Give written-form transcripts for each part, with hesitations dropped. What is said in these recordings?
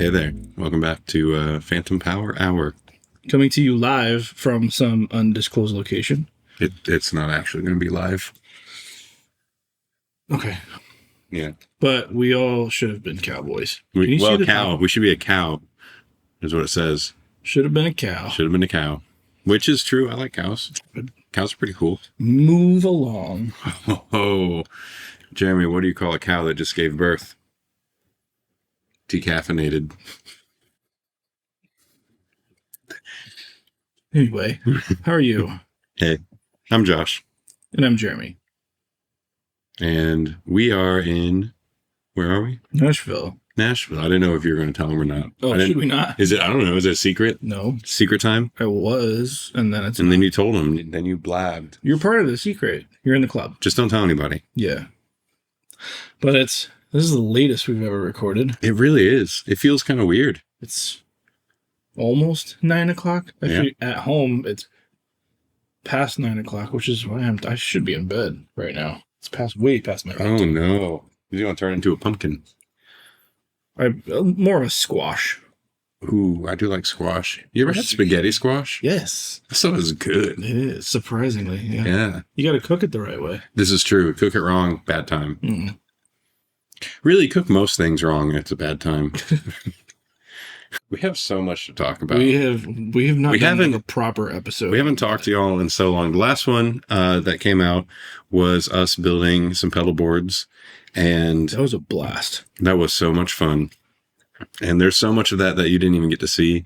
Hey there. Welcome back to Phantom Power Hour. Coming to you live from some undisclosed location. It's not actually going to be live. Okay. Yeah. But we all should have been cowboys. Cow. We should be a cow, is what it says. Should have been a cow. Should have been a cow. Which is true. I like cows. Cows are pretty cool. Move along. Oh, Jeremy, what do you call a cow that just gave birth? Decaffeinated. Anyway, how are you? Hey, I'm Josh. And I'm Jeremy. And we are in, where are we? Nashville. Nashville. I didn't know if you were going to tell them or not. Oh, should we not? Is it, I don't know, is it a secret? No. Secret time? I was, and then it's And then you told them, then you blabbed. You're part of the secret. You're in the club. Just don't tell anybody. Yeah. But this is the latest we've ever recorded. It really is. It feels kind of weird. It's almost 9 o'clock. Actually, at home, it's past 9 o'clock, which is why I should be in bed right now. It's way past my bedtime. Oh, no. You're going to turn into a pumpkin. I'm more of a squash. Ooh, I do like squash. You ever had spaghetti squash? Yes. That stuff is good. It is, surprisingly. Yeah. You got to cook it the right way. This is true. Cook it wrong, bad time. Mm. Really, cook most things wrong, and it's a bad time. We have so much to talk about. We have not done a proper episode. We haven't talked to y'all in so long. The last one that came out was us building some pedal boards, and that was a blast. That was so much fun. And there's so much of that you didn't even get to see,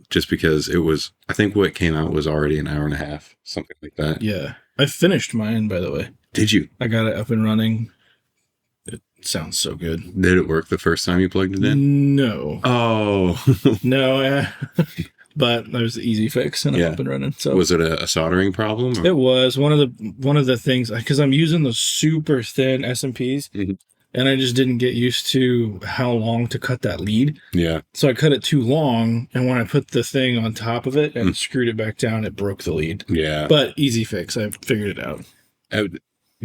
just because it was, I think what came out was already an hour and a half, something like that. Yeah. I finished mine, by the way. Did you? I got it up and running. It sounds so good. Did it work the first time you plugged it in? No. Oh. No, but that was the easy fix, and I'm up and running. So was it a soldering problem? Or? It was one of the things, because I'm using the super thin SMPs, and I just didn't get used to how long to cut that lead. Yeah. So I cut it too long, and when I put the thing on top of it and screwed it back down, it broke the lead. Yeah. But easy fix. I figured it out.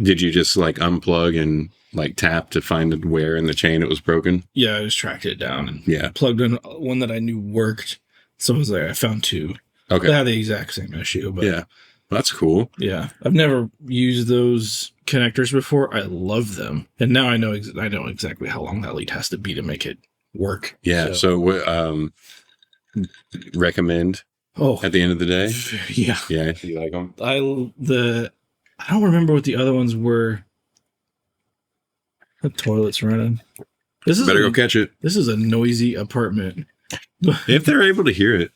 Did you just like unplug and like tap to find where in the chain it was broken? Yeah, I just tracked it down and plugged in one that I knew worked. So I found two. Okay. They had the exact same issue. But yeah. That's cool. Yeah. I've never used those connectors before. I love them. And now I know exactly how long that lead has to be to make it work. Yeah. So recommend at the end of the day? Yeah. Yeah. You like them? I don't remember what the other ones were. The toilet's running. Better go catch it. This is a noisy apartment. If they're able to hear it,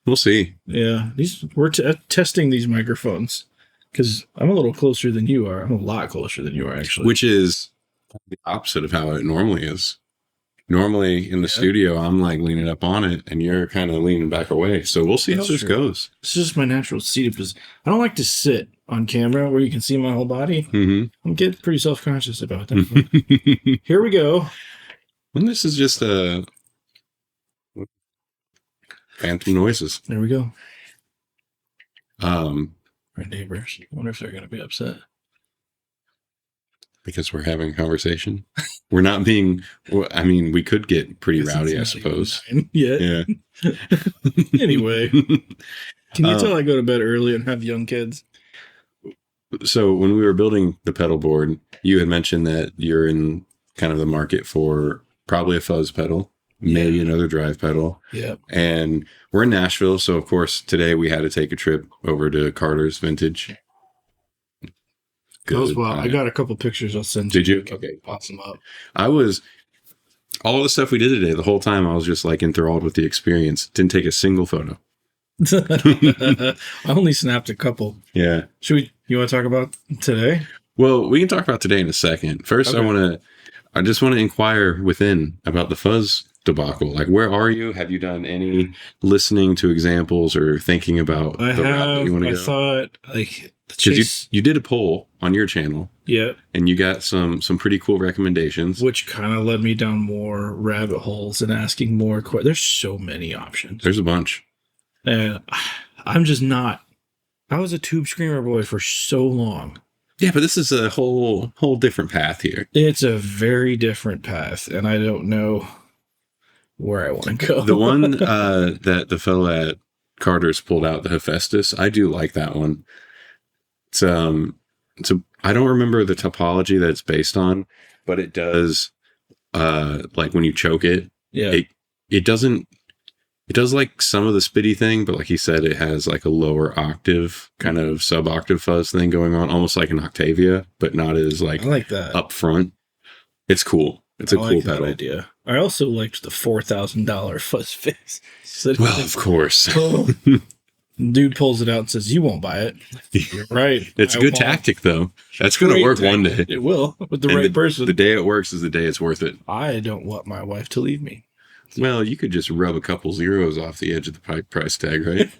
we'll see. Yeah, we're testing these microphones because I'm a little closer than you are. I'm a lot closer than you are, actually. Which is the opposite of how it normally is. Normally in the studio, I'm like leaning up on it, and you're kind of leaning back away. So we'll see how this goes. This is just my natural seat position. I don't like to sit on camera where you can see my whole body. Mm-hmm. I'm getting pretty self-conscious about that. Here we go. And this is just phantom noises. There we go. Our neighbors. I wonder if they're going to be upset. Because we're having a conversation. We're not being, I mean, we could get pretty rowdy, I suppose. Yeah. Anyway. Can you tell I go to bed early and have young kids? So when we were building the pedal board, you had mentioned that you're in kind of the market for probably a fuzz pedal, maybe another drive pedal. Yeah. And we're in Nashville. So, of course, today we had to take a trip over to Carter's Vintage. Good. Well, I got a couple pictures I'll send you. Did you? Okay, pass them up. All the stuff we did today, the whole time I was just like enthralled with the experience. Didn't take a single photo. I only snapped a couple. Yeah. You want to talk about today? Well, we can talk about today in a second. First, okay. I just want to inquire within about the fuzz debacle. Like, where are you? Have you done any listening to examples or thinking about route that you want to go? I thought, like, because you did a poll on your channel. Yeah. And you got some pretty cool recommendations. Which kind of led me down more rabbit holes and asking more questions. There's so many options. There's a bunch. And I'm just not. I was a tube screamer boy for so long. Yeah, but this is a whole different path here. It's a very different path, and I don't know where I want to go. The one that the fellow at Carter's pulled out, the Hephaestus, I do like that one. It's I don't remember the topology that it's based on, but it does like when you choke it, it does like some of the spitty thing, but like he said, it has like a lower octave kind of sub-octave fuzz thing going on, almost like an Octavia, but not as like, I like that up front. It's cool. It's a cool pedal. That idea. I also liked the $4,000 fuzz face. Well, of course. Dude pulls it out and says, "You won't buy it." You're right. It's a good tactic, though. That's going to work one day. It will with the right person. The day it works is the day it's worth it. I don't want my wife to leave me. Well, you could just rub a couple zeros off the edge of the price tag, right?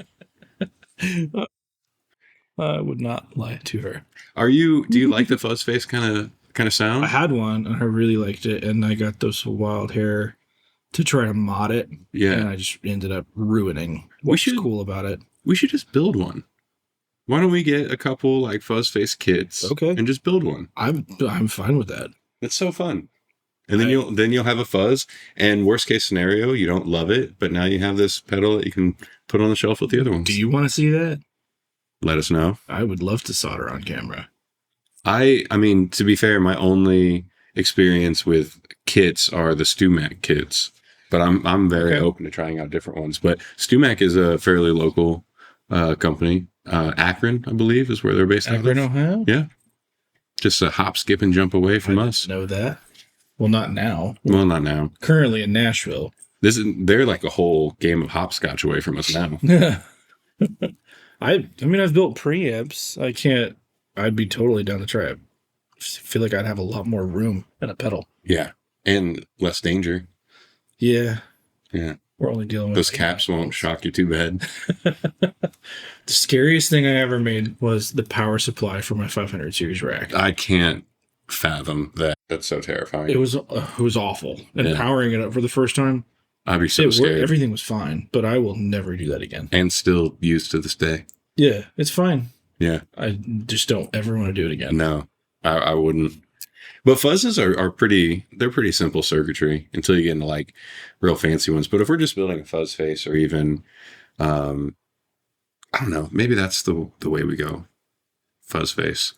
I would not lie to her. Do you like the fuzz face kind of sound? I had one and I really liked it, and I got those wild hair to try to mod it. Yeah. And I just ended up ruining what's cool about it. We should just build one. Why don't we get a couple like fuzz face kits? Okay. And just build one. I'm fine with that. It's so fun. And then you'll have a fuzz, and worst case scenario, you don't love it, but now you have this pedal that you can put on the shelf with the other ones. Do you want to see that? Let us know. I would love to solder on camera. I mean, to be fair, my only experience with kits are the StewMac kits, but I'm very open to trying out different ones. But StewMac is a fairly local company. Akron, I believe, is where they're based. Akron, Ohio? Yeah. Just a hop, skip, and jump away from us. Know that. Well, not now. Well, not now. Currently in Nashville. They're like a whole game of hopscotch away from us now. I mean, I've built preamps. I'd be totally down to try it. I feel like I'd have a lot more room in a pedal. Yeah. And less danger. Yeah. Yeah. We're only dealing with those caps won't shock you too bad. The scariest thing I ever made was the power supply for my 500 series rack. I can't fathom that. That's so terrifying. It was awful. And powering it up for the first time, I'd be so scared. Everything was fine, but I will never do that again. And still used to this day. Yeah, it's fine. Yeah. I just don't ever want to do it again. No, I wouldn't. But fuzzes are pretty simple circuitry until you get into like real fancy ones. But if we're just building a fuzz face, or even, I don't know, maybe that's the way we go. Fuzz face.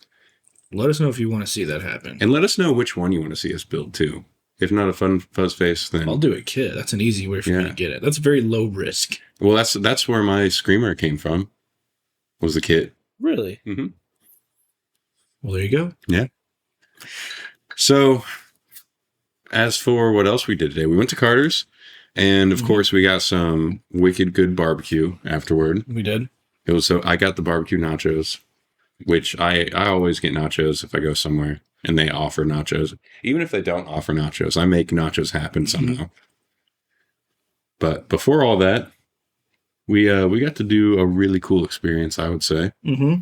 Let us know if you want to see that happen. And let us know which one you want to see us build too. If not a fun fuzz face, then I'll do a kit. That's an easy way for me to get it. That's very low risk. Well, that's where my Screamer came from. Was the kit. Really? Mm-hmm. Well, there you go. Yeah. So, as for what else we did today, we went to Carter's, and of course, we got some wicked good barbecue afterward. We did. It was I got the barbecue nachos, which I always get nachos if I go somewhere and they offer nachos. Even if they don't offer nachos, I make nachos happen somehow. But before all that, we got to do a really cool experience, I would say. Mm-hmm.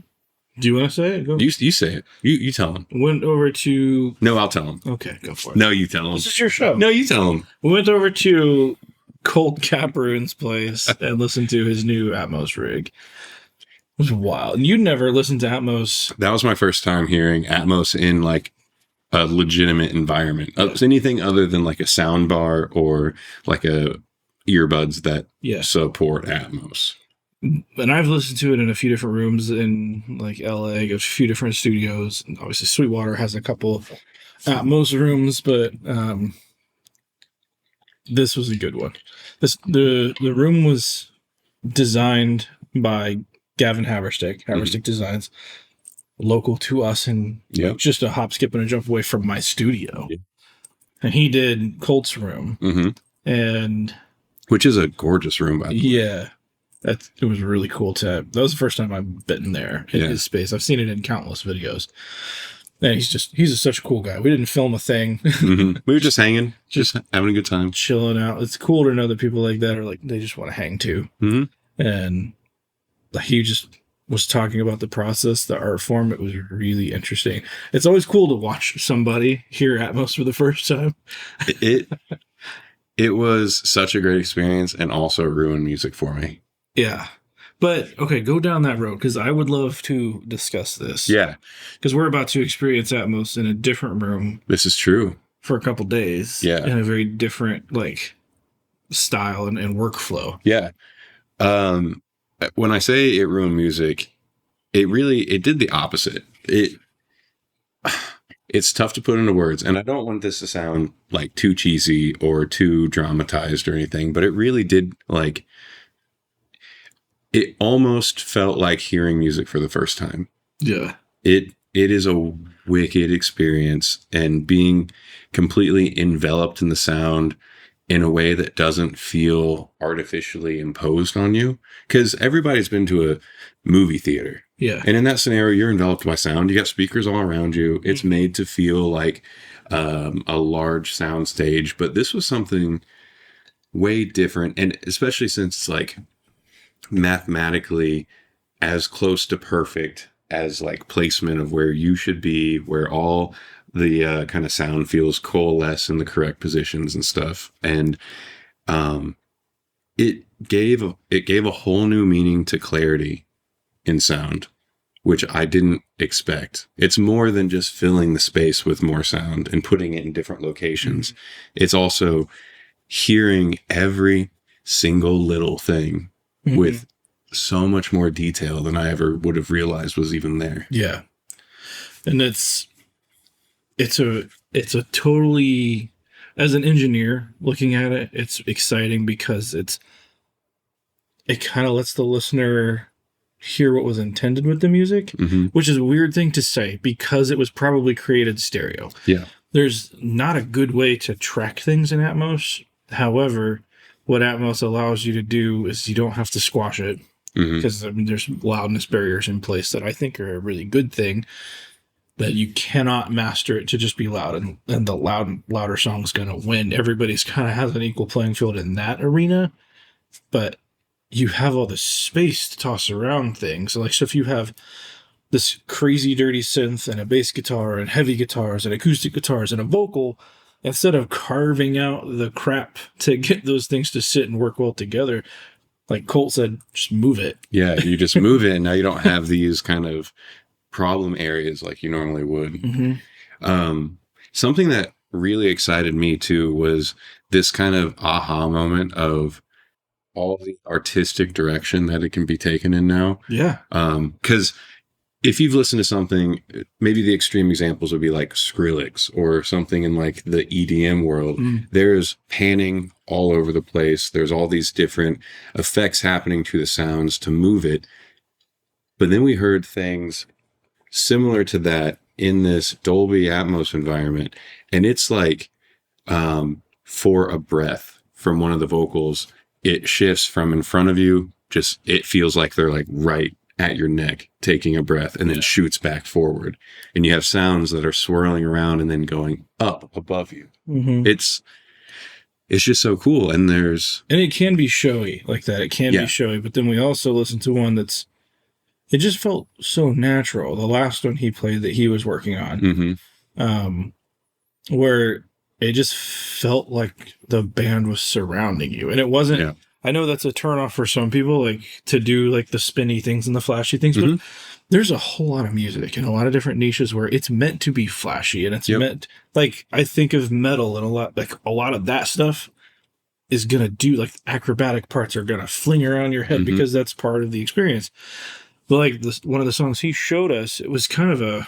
Do you want to say it? Go. You say it. You tell them. Went over to... No, I'll tell them. Okay, go for it. No, you tell them. This is your show. No, you tell them. We went over to Colt Capperrune's place and listened to his new Atmos rig. It was wild. And you'd never listened to Atmos. That was my first time hearing Atmos in like a legitimate environment. Anything other than like a sound bar or like a earbuds that support Atmos. And I've listened to it in a few different rooms in like LA, a few different studios. And obviously Sweetwater has a couple Atmos rooms, but this was a good one. The room was designed by Gavin Haverstick Designs, local to us, and just a hop, skip, and a jump away from my studio. Yep. And he did Colt's room, and which is a gorgeous room, by the way. Yeah. It was really cool that was the first time I've been there in his space. I've seen it in countless videos. And he's such a cool guy. We didn't film a thing. We were just hanging, just having a good time. Chilling out. It's cool to know that people like that are like, they just want to hang too. Mm-hmm. And he just was talking about the process, the art form. It was really interesting. It's always cool to watch somebody hear Atmos for the first time. It was such a great experience, and also ruined music for me. Yeah. But, okay, go down that road, because I would love to discuss this. Yeah. Because we're about to experience Atmos in a different room. This is true. For a couple days. Yeah. In a very different, like, style and workflow. Yeah. When I say it ruined music, it did the opposite. It's tough to put into words, and I don't want this to sound like too cheesy or too dramatized or anything, but it really did, like, it almost felt like hearing music for the first time. Yeah. It is a wicked experience, and being completely enveloped in the sound in a way that doesn't feel artificially imposed on you. Because everybody's been to a movie theater. Yeah. And in that scenario, you're enveloped by sound. You got speakers all around you. It's made to feel like a large sound stage. But this was something way different. And especially since it's like mathematically as close to perfect as like placement of where you should be, where all the kind of sound feels coalesce in the correct positions and stuff. And it gave a whole new meaning to clarity in sound, which I didn't expect. It's more than just filling the space with more sound and putting it in different locations. It's also hearing every single little thing with so much more detail than I ever would have realized was even there. Yeah. And it's a totally, as an engineer looking at it, it's exciting because it kind of lets the listener hear what was intended with the music, which is a weird thing to say because it was probably created stereo. Yeah. There's not a good way to track things in Atmos. However, what Atmos allows you to do is you don't have to squash it because there's loudness barriers in place that I think are a really good thing, that you cannot master it to just be loud, and the louder song is going to win. Everybody's kind of has an equal playing field in that arena, but you have all this space to toss around things. So if you have this crazy dirty synth and a bass guitar and heavy guitars and acoustic guitars and a vocal, instead of carving out the crap to get those things to sit and work well together, like Colt said, just move it. Yeah, you just move it, and now you don't have these kind of problem areas like you normally would. Something that really excited me too was this kind of aha moment of all the artistic direction that it can be taken in now. Yeah. Because if you've listened to something, maybe the extreme examples would be like Skrillex or something in like the EDM world. There's panning all over the place. There's all these different effects happening to the sounds to move it. But then we heard things similar to that in this Dolby Atmos environment. And it's like, for a breath from one of the vocals, it shifts from in front of you. Just, it feels like they're like right at your neck, taking a breath, and then shoots back forward. And you have sounds that are swirling around and then going up above you. It's just so cool. And it can be showy like that. It can be showy, but then we also listened to one it just felt so natural. The last one he played that he was working on, where it just felt like the band was surrounding you. And it wasn't, I know that's a turnoff for some people, like to do like the spinny things and the flashy things, but there's a whole lot of music and a lot of different niches where it's meant to be flashy, and it's meant, like, I think of metal and a lot of that stuff is going to do, like, acrobatic parts are going to fling around your head because that's part of the experience. But like one of the songs he showed us, it was kind of a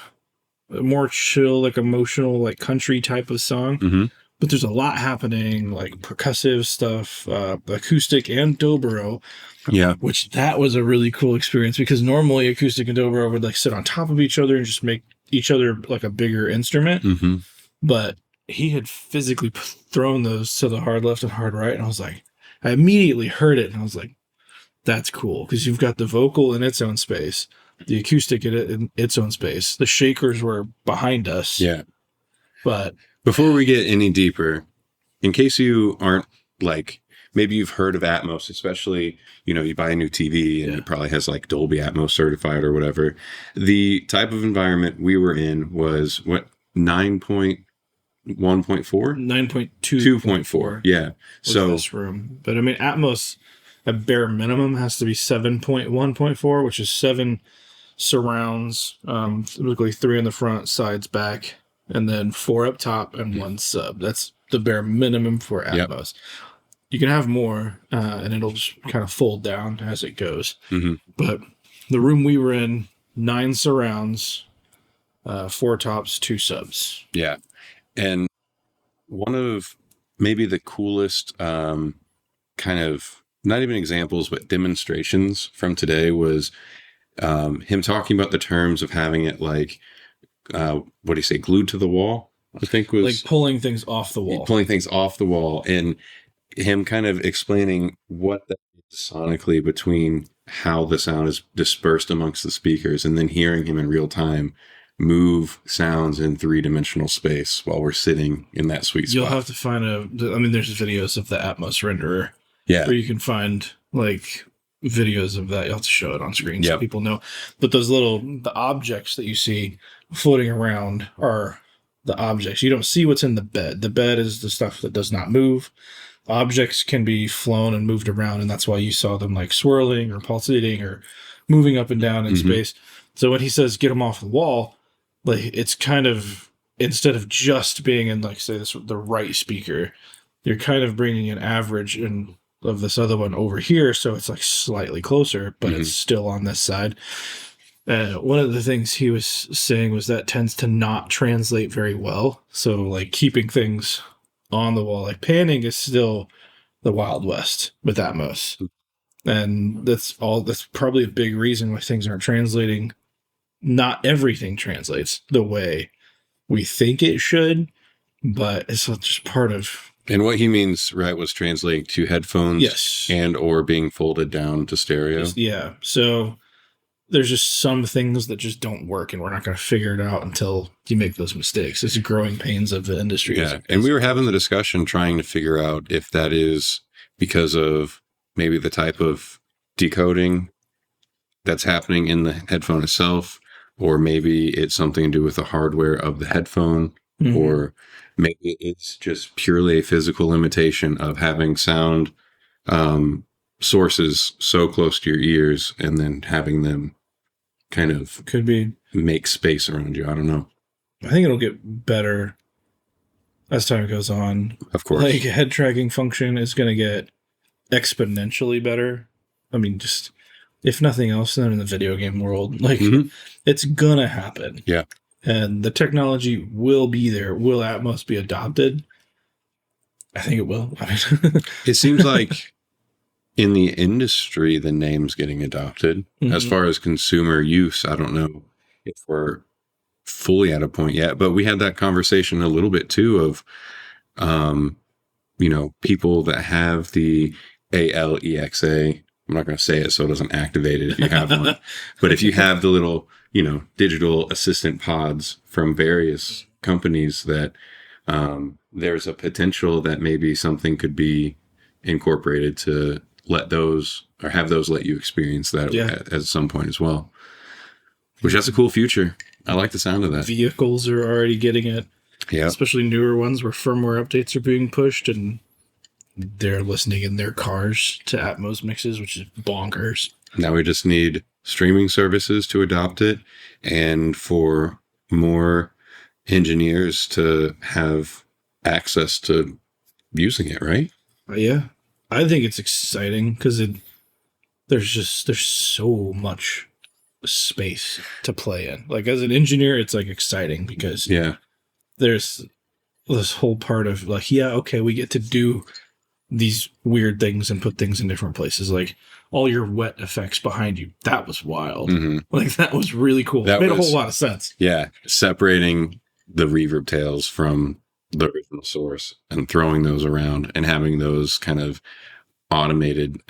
more chill, like emotional, like country type of song. But there's a lot happening, like percussive stuff, acoustic and dobro. Yeah. Which that was a really cool experience, because normally acoustic and dobro would like sit on top of each other and just make each other like a bigger instrument. But he had physically thrown those to the hard left and hard right. And I immediately heard it and I was like, that's cool, because you've got the vocal in its own space, the acoustic in its own space. The shakers were behind us. Yeah. But before we get any deeper, in case you aren't, like, maybe you've heard of Atmos, especially, you buy a new TV and it probably has like Dolby Atmos certified or whatever. The type of environment we were in was 9.1.4? 9.2. 2.4. Yeah. So this room. But I mean, Atmos, a bare minimum, has to be 7.1.4, which is 7 surrounds, typically 3 in the front, sides, back, and then 4 up top and 1 sub. That's the bare minimum for Atmos. you can have more, and it'll just kind of fold down as it goes. Mm-hmm. But the room we were in, 9 surrounds, 4 tops, 2 subs. Yeah. And one of maybe the coolest kind of, not even examples, but demonstrations from today was him talking about the terms of having it like, what do you say, glued to the wall? I think was like pulling things off the wall. Pulling things off the wall, and him kind of explaining what that is sonically between how the sound is dispersed amongst the speakers, and then hearing him in real time move sounds in 3-dimensional space while we're sitting in that sweet spot. You'll have to find there's videos of the Atmos renderer. Yeah. Where you can find like videos of that. You'll have to show it on screen so people know. But the objects that you see floating around are the objects. You don't see what's in the bed. The bed is the stuff that does not move. Objects can be flown and moved around, and that's why you saw them like swirling or pulsating or moving up and down in space. So when he says get them off the wall, like it's kind of, instead of just being in like say the right speaker, you're kind of bringing an average of this other one over here, so it's like slightly closer, but it's still on this side. One of the things he was saying was that tends to not translate very well. So like keeping things on the wall, like panning is still the Wild West with Atmos. And that's probably a big reason why things aren't translating. Not everything translates the way we think it should, but it's just part of. And what he means, right, was translating to headphones, yes, and or being folded down to stereo. Yeah. So there's just some things that just don't work, and we're not going to figure it out until you make those mistakes. It's growing pains of the industry. Yeah. And we were having the discussion trying to figure out if that is because of maybe the type of decoding that's happening in the headphone itself, or maybe it's something to do with the hardware of the headphone, or maybe it's just purely a physical limitation of having sound sources so close to your ears and then having them kind of could be make space around you. I don't know. I think it'll get better as time goes on. Of course. Like head tracking function is going to get exponentially better. I mean, just if nothing else, then in the video game world, like it's going to happen. Yeah. And the technology will be there. Will Atmos be adopted? I think it will. I mean, it seems like in the industry, the name's getting adopted. As far as consumer use, I don't know if we're fully at a point yet, but we had that conversation a little bit too of, people that have the ALEXA. I'm not going to say it so it doesn't activate it if you have one. But if you have the little, digital assistant pods from various companies, that there's a potential that maybe something could be incorporated to let those, or have those let you experience that at some point as well. Which that's a cool future. I like the sound of that. Vehicles are already getting it. Yeah. Especially newer ones where firmware updates are being pushed and they're listening in their cars to Atmos mixes, which is bonkers. Now we just need streaming services to adopt it, and for more engineers to have access to using it, right? Yeah. I think it's exciting because there's so much space to play in. Like as an engineer, it's like exciting because there's this whole part of like, we get to do these weird things and put things in different places. Like all your wet effects behind you. That was wild. Like that was really cool. That made a whole lot of sense. Yeah. Separating the reverb tails from the original source and throwing those around and having those kind of automated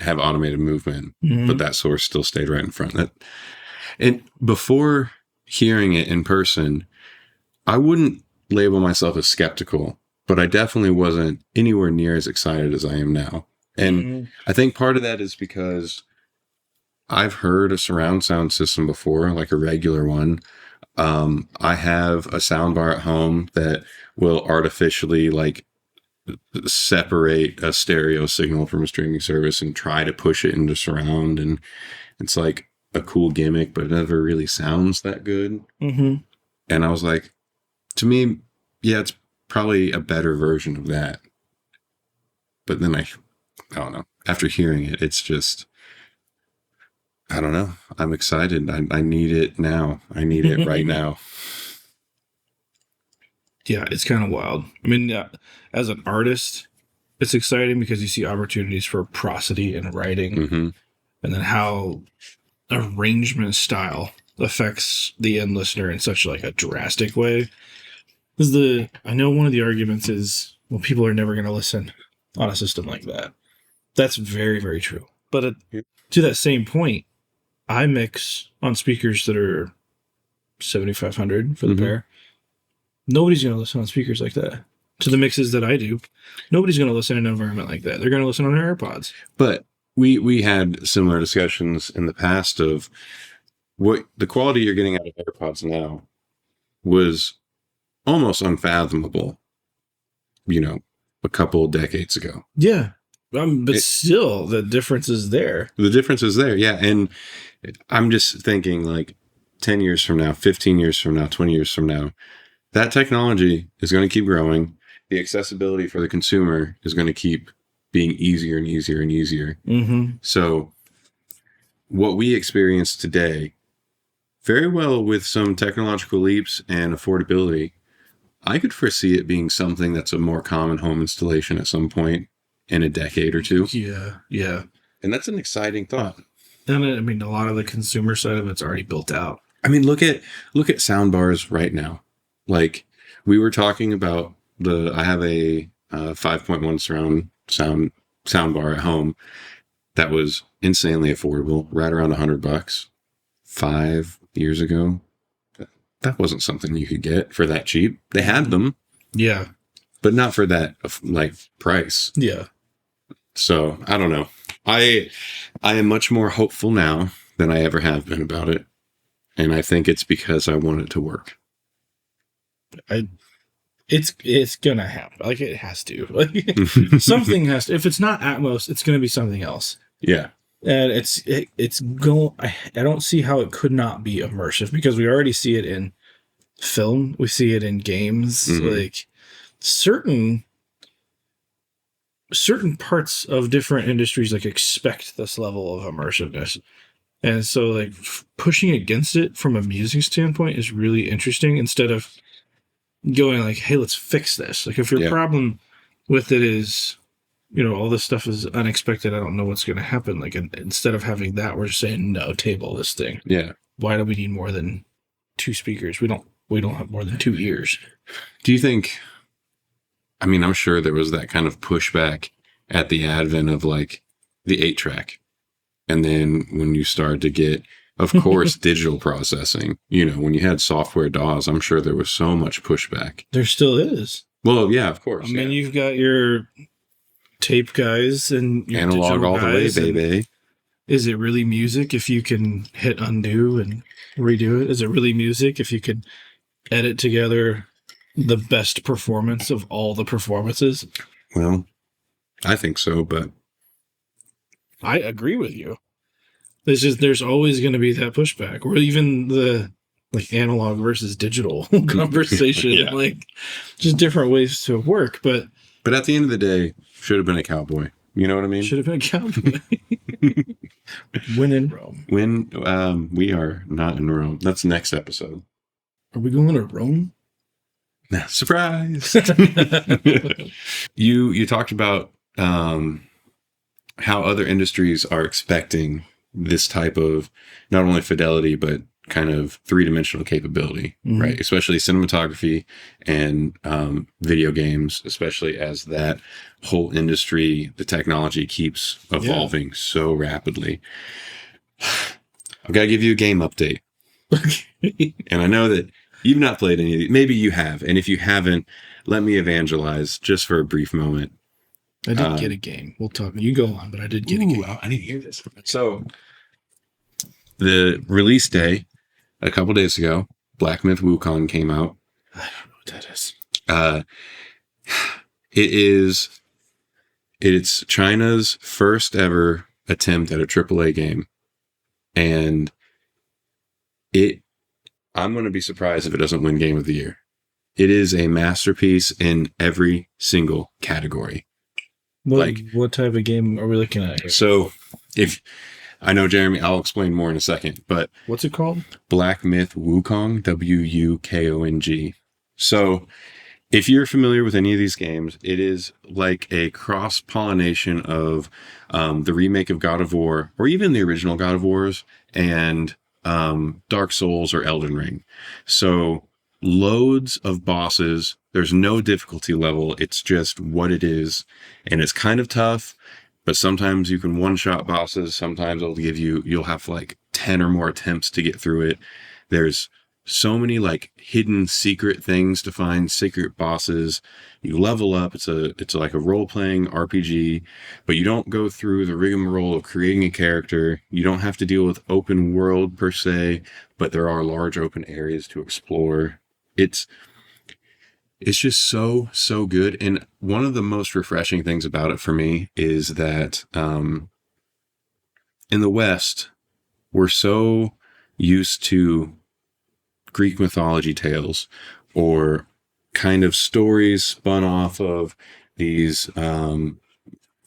movement, but that source still stayed right in front. And before hearing it in person, I wouldn't label myself as skeptical, but I definitely wasn't anywhere near as excited as I am now. And I think part of that is because I've heard a surround sound system before, like a regular one. I have a soundbar at home that will artificially like separate a stereo signal from a streaming service and try to push it into surround. And it's like a cool gimmick, but it never really sounds that good. And I was like, to me, it's probably a better version of that. But then I I don't know. After hearing it, it's just, I don't know. I'm excited. I need it now. I need it right now. Yeah, it's kind of wild. I mean, as an artist, it's exciting because you see opportunities for prosody and writing, and then how arrangement style affects the end listener in such like a drastic way. I know one of the arguments is, well, people are never going to listen on a system like that. That's very, very true. But to that same point, I mix on speakers that are 7,500 for the pair. Nobody's going to listen on speakers like that. To the mixes that I do, nobody's going to listen in an environment like that. They're going to listen on their AirPods. But we had similar discussions in the past of what the quality you're getting out of AirPods now was almost unfathomable, a couple decades ago. Yeah. But still, the difference is there. The difference is there, yeah. And I'm just thinking, like, 10 years from now, 15 years from now, 20 years from now, that technology is going to keep growing. The accessibility for the consumer is going to keep being easier and easier and easier. So what we experience today, very well with some technological leaps and affordability, I could foresee it being something that's a more common home installation at some point in a decade or two. Yeah. And that's an exciting thought. And I mean, a lot of the consumer side of it's already built out. I mean, look at sound bars right now. Like, we were talking about I have a 5.1 surround sound bar at home that was insanely affordable, right around $100. 5 years ago, that wasn't something you could get for that cheap. They had them. Yeah. But not for that, like, price. Yeah. So, I don't know. I am much more hopeful now than I ever have been about it. And I think it's because I want it to work. It's gonna happen. Like, it has to. Like, something has to. If it's not Atmos, it's gonna be something else. Yeah. And I don't see how it could not be immersive, because we already see it in film. We see it in games. Like, certain parts of different industries like expect this level of immersiveness. And so, like, pushing against it from a music standpoint is really interesting, instead of going like, hey, let's fix this. Like, if your problem with it is, all this stuff is unexpected, I don't know what's going to happen. Like, instead of having that, we're just saying, no, table this thing. Yeah. Why do we need more than 2 speakers? We don't have more than 2 ears. Do you think, I mean, I'm sure there was that kind of pushback at the advent of, like, the 8-track. And then when you started to get, of course, digital processing, when you had software DAWs, I'm sure there was so much pushback. There still is. Well, yeah, of course. I mean, you've got your tape guys and your analog all the way, baby. Is it really music if you can hit undo and redo it? Is it really music if you could edit together the best performance of all the performances? Well, I think so, but I agree with you. There's always going to be that pushback, or even the, like, analog versus digital conversation, like, just different ways to work. But at the end of the day, should have been a cowboy. You know what I mean? Should have been a cowboy. When in Rome. We are not in Rome. That's next episode. Are we going to Rome? Nah, surprise. You talked about how other industries are expecting this type of not only fidelity, but kind of 3-dimensional capability, right? Especially cinematography and video games, especially as that whole industry, the technology keeps evolving so rapidly. I've got to give you a game update. And I know that you've not played any of these. Maybe you have. And if you haven't, let me evangelize just for a brief moment. I did get a game. We'll talk. You go on, but I did get a game. I need to hear this. So, the release day, a couple days ago, Black Myth Wukong came out. I don't know what that is. It's China's first ever attempt at a AAA game. And I'm going to be surprised if it doesn't win Game of the Year. It is a masterpiece in every single category. What type of game are we looking at here? So, if I know, Jeremy, I'll explain more in a second, but what's it called? Black Myth Wukong, Wukong. So, if you're familiar with any of these games, it is like a cross-pollination of the remake of God of War, or even the original God of Wars, and Dark Souls or Elden Ring. So loads of bosses. There's no difficulty level. It's just what it is. And it's kind of tough, but sometimes you can one-shot bosses. Sometimes you'll have like 10 or more attempts to get through it. There's so many like hidden secret things to find, secret bosses. You level up. It's like a role-playing RPG, but you don't go through the rigmarole of creating a character. You don't have to deal with open world per se, but there are large open areas to explore. It's just so good. And one of the most refreshing things about it for me is that in the West, we're so used to Greek mythology tales or kind of stories spun off of these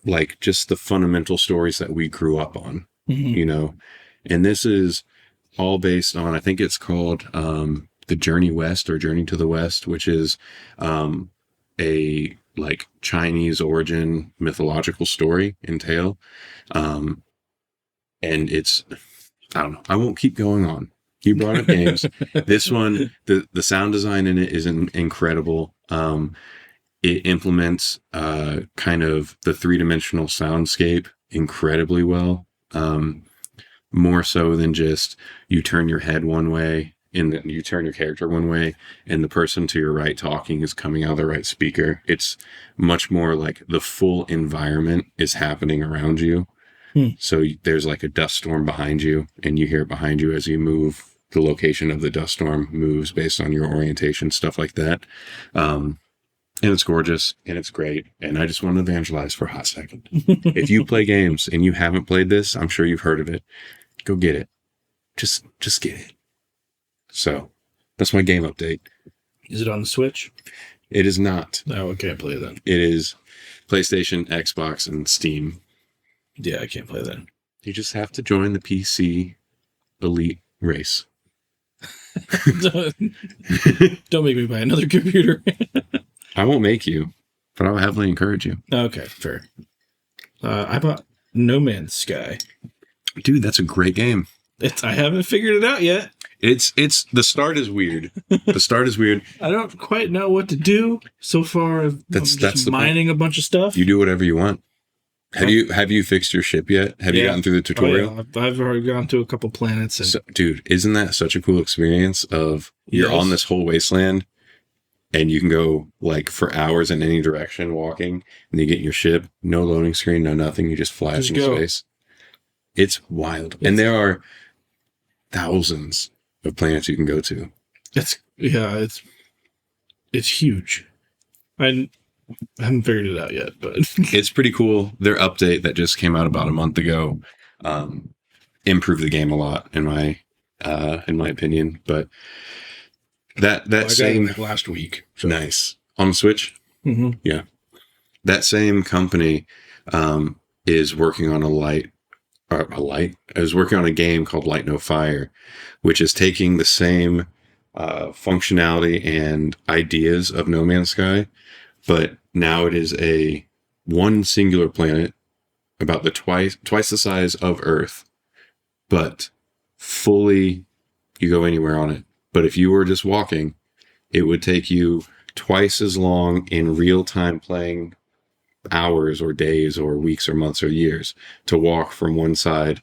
like just the fundamental stories that we grew up on, and this is all based on, I think it's called The Journey West or Journey to the West, which is a like Chinese origin mythological story and tale. And it's, I don't know, I won't keep going on. You brought up games. This one, the sound design in it is incredible. It implements kind of the three-dimensional soundscape incredibly well. More so than just you turn your head one way and you turn your character one way and the person to your right talking is coming out of the right speaker. It's much more like the full environment is happening around you. So there's like a dust storm behind you and you hear it behind you as you move. The location of the dust storm moves based on your orientation, stuff like that. And it's gorgeous and it's great. And I just want to evangelize for a hot second. If you play games and you haven't played this, I'm sure you've heard of it. Go get it. Just get it. So that's my game update. Is it on the Switch? It is not. No, I can't play that. It is PlayStation, Xbox, and Steam. Yeah, I can't play that. You just have to join the PC elite race. Don't make me buy another computer. I won't make you, but I'll heavily encourage you. Okay, fair. I bought No Man's Sky. Dude, that's a great game. I haven't figured it out yet. It's the start is weird. The start is weird. I don't quite know what to do. So far, I'm just mining a bunch of stuff. You do whatever you want. Have you fixed your ship yet? Have you gotten through the tutorial? Oh, yeah. I've already gone to a couple planets. And... So, dude, isn't that such a cool experience of you're on this whole wasteland and you can go like for hours in any direction walking and you get in your ship, no loading screen, no nothing. You just fly into space. It's wild. And there are thousands of planets you can go to. It's huge. I haven't figured it out yet, but it's pretty cool. Their update that just came out about a month ago improved the game a lot in my opinion. But that same last week, so. Nice on the Switch. Mm-hmm. Yeah, that same company is working on is working on a game called Light No Fire, which is taking the same functionality and ideas of No Man's Sky. But now it is one singular planet about the twice the size of Earth, but fully you go anywhere on it. But if you were just walking, it would take you twice as long in real time playing hours or days or weeks or months or years to walk from one side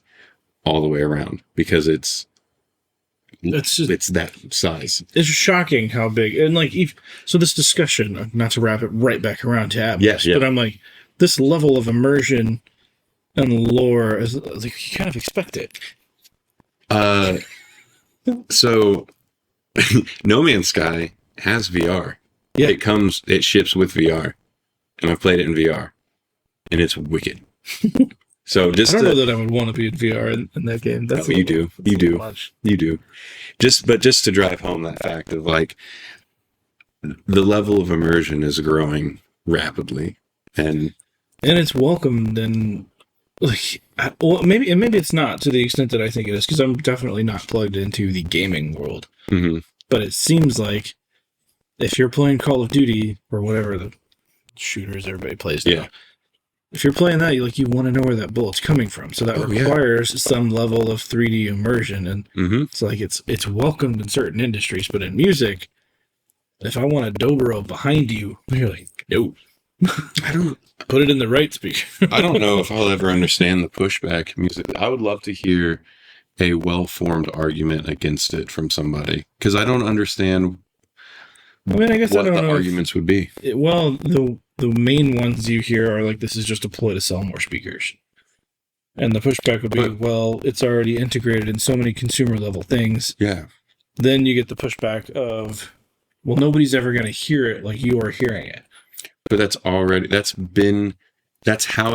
all the way around because it's that size. It's shocking how big. And like, so this discussion, not to wrap it right back around to Atmos, but I'm like, this level of immersion and lore is like, you kind of expect it. So No Man's Sky has VR. Yeah. It ships with VR. And I've played it in VR. And it's wicked. So I don't know that I would want to be in VR in that game. That's you do. You do. Just to drive home that fact of like the level of immersion is growing rapidly. And And it's welcomed, and like, well, maybe it's not to the extent that I think it is, because I'm definitely not plugged into the gaming world. Mm-hmm. But it seems like if you're playing Call of Duty or whatever the shooters everybody plays now, if you're playing that, you want to know where that bullet's coming from. So that requires some level of 3D immersion, and it's like it's welcomed in certain industries, but in music, if I want a dobro behind you, you're like, no. I don't put it in the right speaker. I don't know if I'll ever understand the pushback music. I would love to hear a well-formed argument against it from somebody, because I don't understand. I guess what the arguments would be. The main ones you hear are like, this is just a ploy to sell more speakers. And the pushback would be, it's already integrated in so many consumer level things. Yeah. Then you get the pushback of, well, nobody's ever going to hear it like you are hearing it. But that's how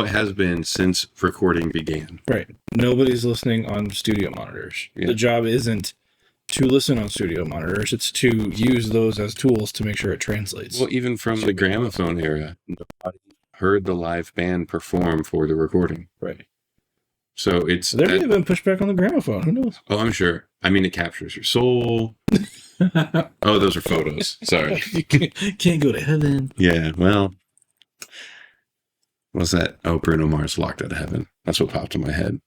it has been since recording began. Right. Nobody's listening on studio monitors. Yeah. The job isn't to listen on studio monitors. It's to use those as tools to make sure it translates. Well, even from the gramophone era, nobody heard the live band perform for the recording. Right. So it's... There may have been pushback on the gramophone. Who knows? Oh, I'm sure. I mean, it captures your soul. Oh, those are photos. Sorry. You can't go to heaven. Yeah, well... What's that? Oh, Bruno Mars, Locked Out of Heaven. That's what popped in my head.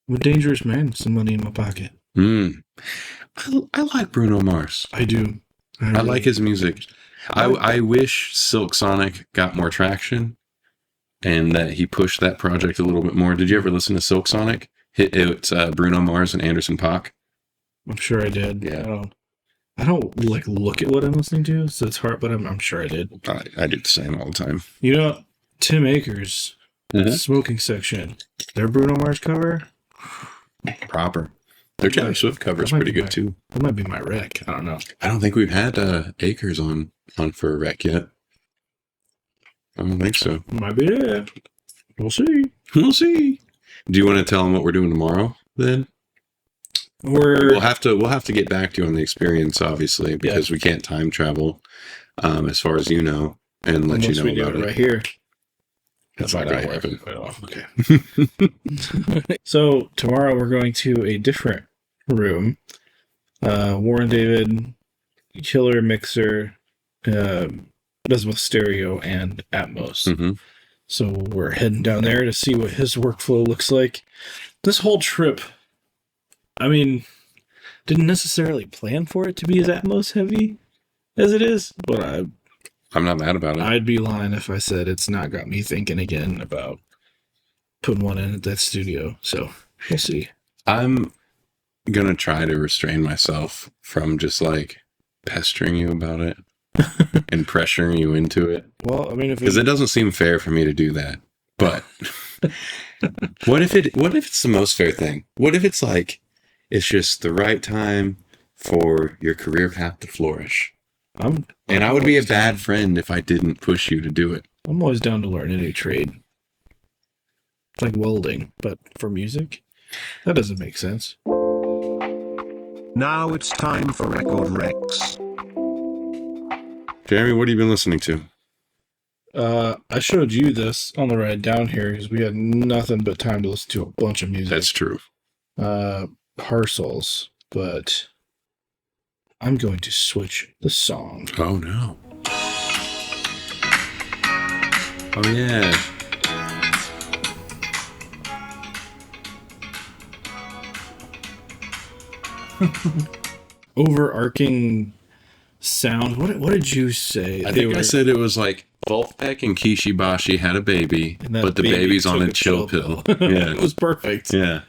I'm a dangerous man. Some money in my pocket. I like Bruno Mars. I do. I like his music. I wish Silk Sonic got more traction and that he pushed that project a little bit more. Did you ever listen to Silk Sonic? It's Bruno Mars and Anderson .Paak. I'm sure I did. Yeah. I don't like look at what I'm listening to, so it's hard, but I'm sure I did. I do the same all the time. You know, Tim Akers, Smoking Section, their Bruno Mars cover? Proper. Their Taylor Swift cover is pretty good, too. That might be my rec. I don't know. I don't think we've had Akers on for a rec yet. I don't think so. Might be there. We'll see. We'll see. Do you want to tell them what we're doing tomorrow, then? We'll have to get back to you on the experience, obviously, because we can't time travel, as far as you know, and let you know about it right here. That's not going to happen. Okay. So tomorrow we're going to a different room. Warren David, killer mixer, does with stereo and Atmos. Mm-hmm. So we're heading down there to see what his workflow looks like. This whole trip, I mean, didn't necessarily plan for it to be as Atmos heavy as it is, but I'm not mad about it. I'd be lying if I said it's not got me thinking again about putting one in at that studio. So we'll see. I'm going to try to restrain myself from just like pestering you about it and pressuring you into it. Well, I mean, because it doesn't seem fair for me to do that. But what if it's the most fair thing? What if it's like, it's just the right time for your career path to flourish? And I would be a bad friend if I didn't push you to do it. I'm always down to learn a new trade. It's like welding, but for music? That doesn't make sense. Now it's time for Record Rex. Jeremy, what have you been listening to? I showed you this on the ride down here because we had nothing but time to listen to a bunch of music. That's true. Parcels, but I'm going to switch the song. Oh, no. Oh, yeah. Overarching sound. What did you say? I think I said it was like Wolfpack and Kishibashi had a baby, but the baby's on a chill pill. Yeah. It was perfect. Yeah.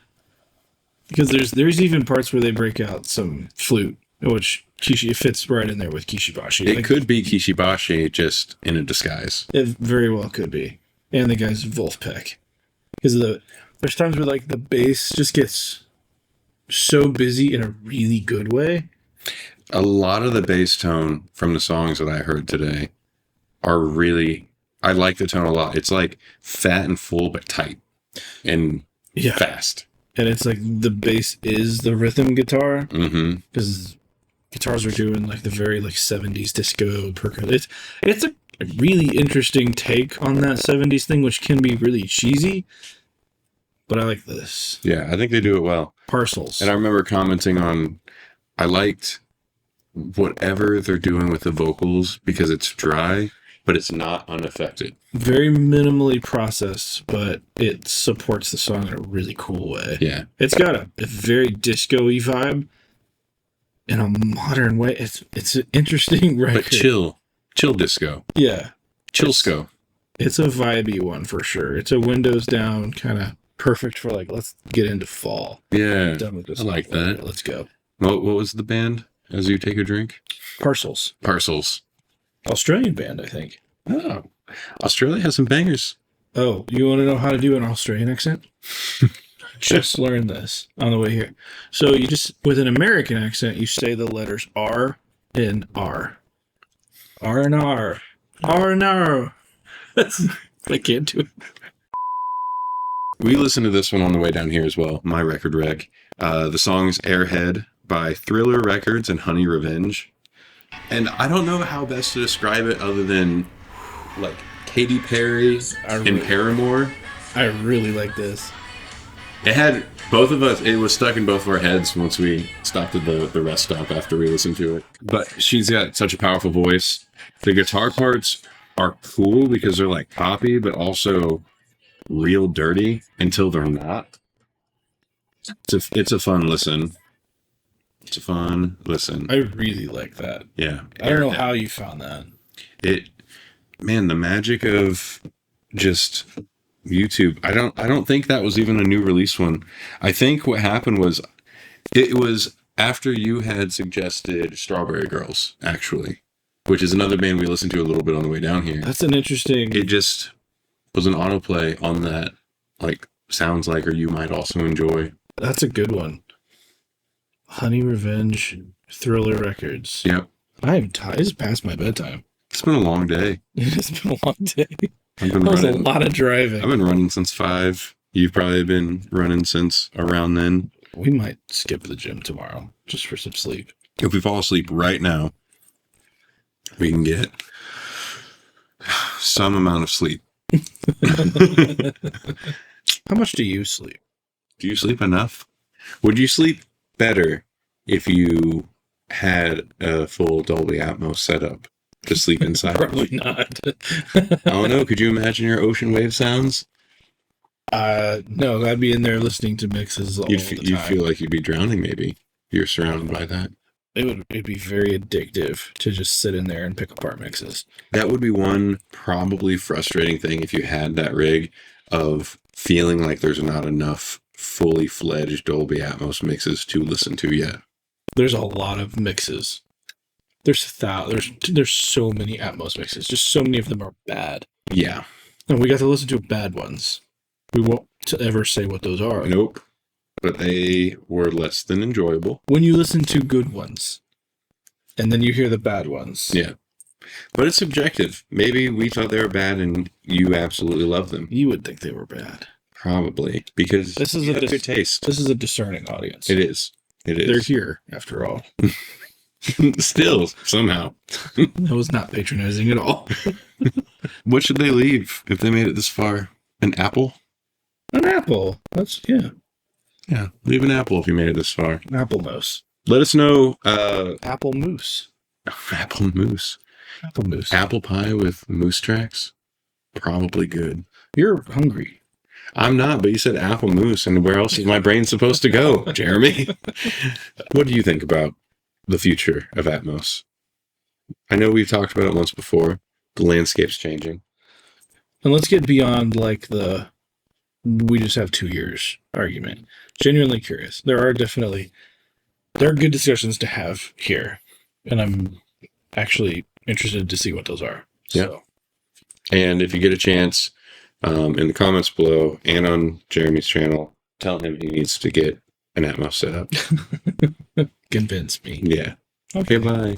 Because there's even parts where they break out some flute, which it fits right in there with Kishibashi. It could be Kishibashi just in a disguise. It very well could be. And the guy's Wolfpack. Because there's times where like the bass just gets so busy in a really good way. A lot of the bass tone from the songs that I heard today are really, I like the tone a lot. It's like fat and full, but tight and fast. And it's like the bass is the rhythm guitar. Mm-hmm. Because guitars are doing like the very like 70s disco percussion. a really interesting take on that 70s thing, which can be really cheesy. But I like this. Yeah, I think they do it well. Parcels. And I remember commenting on, I liked whatever they're doing with the vocals because it's dry, but it's not unaffected. Very minimally processed, but it supports the song in a really cool way. Yeah. It's got a very disco-y vibe in a modern way. It's an interesting record. But chill disco. Yeah. Chillsco. It's a vibey one for sure. It's a windows down kind of perfect for like, let's get into fall. Yeah. Done with this. I like that. Let's go. What was the band as you take a drink? Parcels. Australian band, I think. Oh. Australia has some bangers. Oh, you want to know how to do an Australian accent? Just learned this on the way here. So you just, with an American accent, you say the letters R and R. R and R. R and R. I can't do it. We listened to this one on the way down here as well. My record rec. The song's Airhead by Thriller Records and Honey Revenge. And I don't know how best to describe it other than like Katy Perry and Paramore. I really like this. It had both of us, it was stuck in both of our heads once we stopped at the rest stop after we listened to it. But she's got such a powerful voice. The guitar parts are cool because they're like poppy, but real dirty until they're not. It's a fun listen. It's a fun listen. I really like that. Yeah. I don't know how you found that. The magic of just YouTube. I don't think that was even a new release one. I think what happened was it was after you had suggested Strawberry Girls, actually, which is another band we listened to a little bit on the way down here. That's an interesting. It just was an autoplay on that, like, sounds like, or you might also enjoy. That's a good one. Honey Revenge, Thriller Records. Yep. It's past my bedtime. It's been a long day. It's been a long day. That was a lot of driving. I've been running since 5. You've probably been running since around then. We might skip the gym tomorrow just for some sleep. If we fall asleep right now, we can get some amount of sleep. How much do you sleep? Do you sleep enough? Would you sleep better if you had a full Dolby Atmos setup to sleep inside? Probably not. I don't know. Could you imagine your ocean wave sounds? No, I'd be in there listening to mixes all the time. You'd feel like you'd be drowning, maybe. You're surrounded by that. It'd be very addictive to just sit in there and pick apart mixes. That would be one probably frustrating thing if you had that rig of feeling like there's not enough fully fledged Dolby Atmos mixes to listen to yet. There's a lot of mixes. There's so many Atmos mixes. Just so many of them are bad. Yeah. And we got to listen to bad ones. We won't ever say what those are. Nope. But they were less than enjoyable. When you listen to good ones, and then you hear the bad ones. Yeah. But it's subjective. Maybe we thought they were bad and you absolutely love them. You would think they were bad. Probably. Because this is good taste. This is a discerning audience. It is. They're here, after all. Still, somehow. That was not patronizing at all. What should they leave if they made it this far? An apple? An apple. Yeah, leave an apple if you made it this far. Apple mousse. Let us know. Apple mousse. Apple mousse. Apple mousse. Apple pie with moose tracks? Probably good. You're hungry. I'm not, but you said apple mousse, and where else is my brain supposed to go, Jeremy? What do you think about the future of Atmos? I know we've talked about it once before. The landscape's changing. And let's get beyond like we just have 2 years argument. Genuinely curious. There are good discussions to have here. And I'm actually interested to see what those are. So. Yeah. And if you get a chance, in the comments below and on Jeremy's channel, tell him he needs to get an Atmos set up. Convince me. Yeah. Okay, bye.